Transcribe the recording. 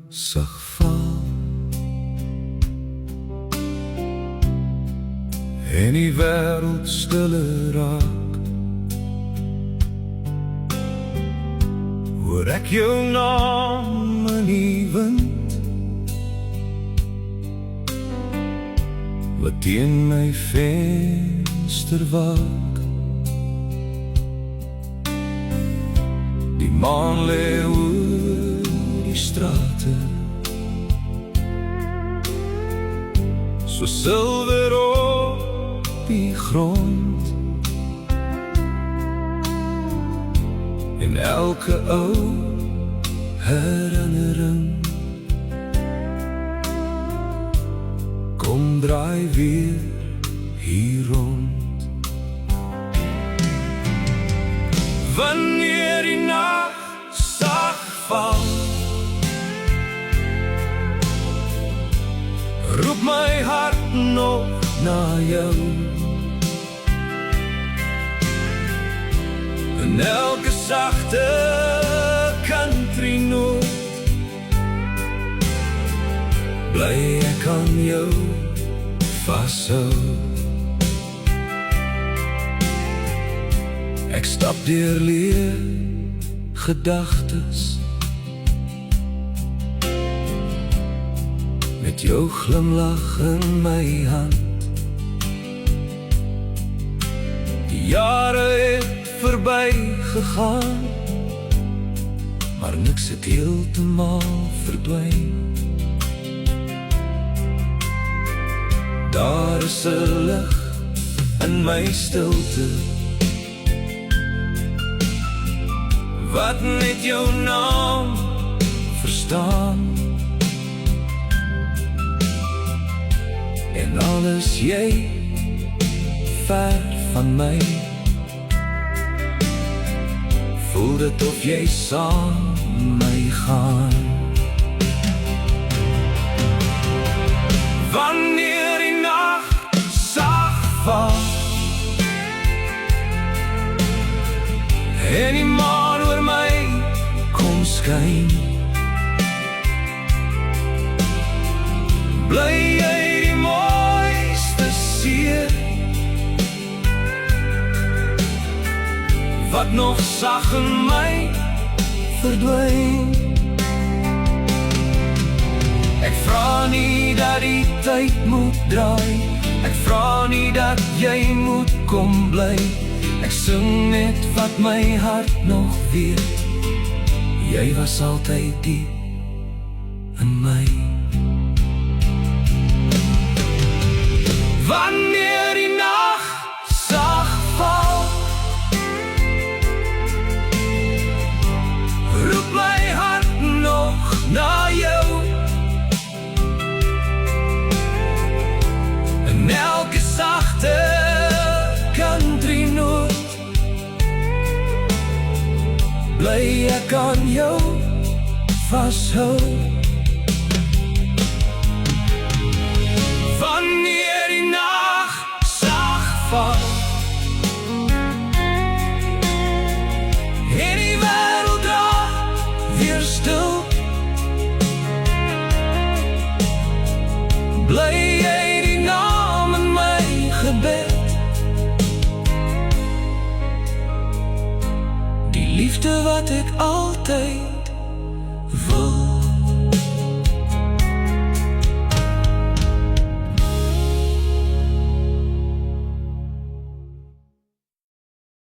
sag val en die wêreld stiller raak, hoor ek jou naam in die wind wat teen my venster waak. Die maan lê oor die strate so silwer op die grond, en elke ou herinnering kom draai weer hier rond. Wanneer die nag sag val, roep my hart nog na jou, en elke sagte country noot bly ek aan jou vashou. Ek stap deur leë gedagtes met jou glimlag in my hand. Die jare het verby gegaan, maar niks het heeltemal verdwyn. Daar is 'n lig in my stilte wat net jou naam verstaan, en al is jy ver van my, voel dit of jy saam my gaan. Wanneer die nag sag val en die maan oor my kom skyn, bly jy die mooiste seer wat nog sag in my verdwyn. Ek vra nie dat die tyd moet draai, ek vra nie dat jy moet kom bly, ek sing net wat my hart nog weet, jy was altyd diep in my. Wanneer die nag sag val, roep my hart nog na jou, en elke sagte country noot bly ek aan jou vashou. Wanneer die nag sag val en die wêreld draai weer stil, bly jy die naam in my gebed, die liefde wat ek altyd